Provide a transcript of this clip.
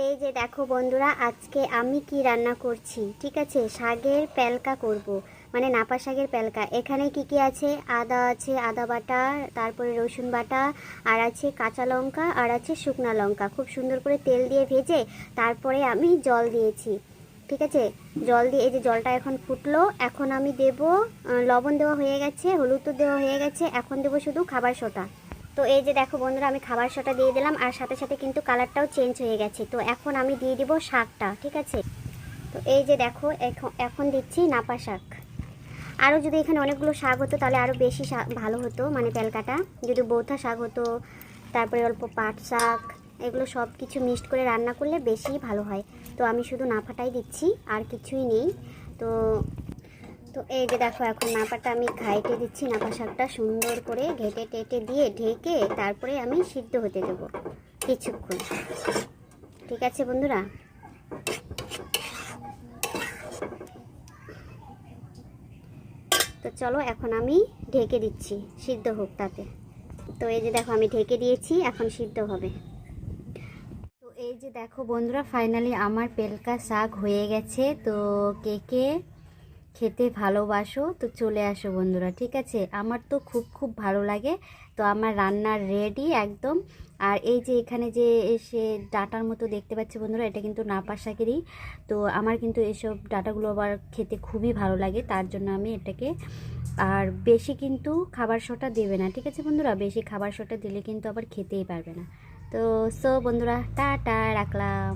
এই যে দেখো বন্ধুরা, আজকে আমি কি রান্না করছি, ঠিক আছে। শাকের প্যালকা করব, মানে নাপা শাকের প্যালকা। এখানে কি কি আছে? আদা আছে, আদা বাটা, তারপরে রসুন বাটা, আর আছে কাঁচা লঙ্কা, আর আছে শুকনা লঙ্কা। খুব সুন্দর করে তেল দিয়ে ভেজে তারপরে আমি জল দিয়েছি, ঠিক আছে। জল দিয়ে এই যে জলটা এখন ফুটলো, এখন আমি দেব লবণ দেওয়া হয়ে গেছে, হলুদ দেওয়া হয়ে গেছে, এখন দেবো শুধু খাবার সোডা। তো এই যে দেখো বন্ধুরা, আমি খাবার সোডা দিয়ে দিলাম, আর সাথে সাথে কিন্তু কালারটাও চেঞ্জ হয়ে গেছে। তো এখন আমি দিয়ে দিব শাকটা, ঠিক আছে। তো এই যে দেখো, এখন দিচ্ছি নাপা শাক। আরও যদি এখানে অনেকগুলো শাক হতো তাহলে আরও বেশি ভালো হতো, মানে তেলকাটা। যদি বৌথা শাক হতো, তারপরে অল্প পাট শাক, এগুলো সব কিছু মিক্সড করে রান্না করলে বেশি ভালো হয়। তো আমি শুধু নাপাটাই দিচ্ছি, আর কিছুই নেই। তো তো এই যে দেখো, এখন নাপাটা আমি ঘাইটে দিচ্ছি। নাপা শাকটা সুন্দর করে ঘেটে টেটে দিয়ে ঢেকে তারপরে আমি সিদ্ধ হতে দেবো কিছুক্ষণ, ঠিক আছে বন্ধুরা। তো চলো, এখন আমি ঢেকে দিচ্ছি, সিদ্ধ হোক তাতে। তো এই যে দেখো, আমি ঢেকে দিয়েছি, এখন সিদ্ধ হবে। তো এই যে দেখো বন্ধুরা, ফাইনালি আমার পেলকা শাক হয়ে গেছে। তো কে কে খেতে ভালোবাসো তো চলে আসো বন্ধুরা, ঠিক আছে। আমার তো খুব খুব ভালো লাগে। তো আমার রান্নার রেডি একদম। আর এই যে এখানে যে এসে ডাটার মতো দেখতে পাচ্ছি বন্ধুরা, এটা কিন্তু নাপা শাকেরই। তো আমার কিন্তু এসব ডাটাগুলো আবার খেতে খুবই ভালো লাগে, তার জন্য আমি এটাকে, আর বেশি কিন্তু খাবার সোটা দেবে না, ঠিক আছে বন্ধুরা। বেশি খাবার সোটা দিলে কিন্তু আবার খেতেই পারবে না। তো বন্ধুরা, টাটা, রাখলাম।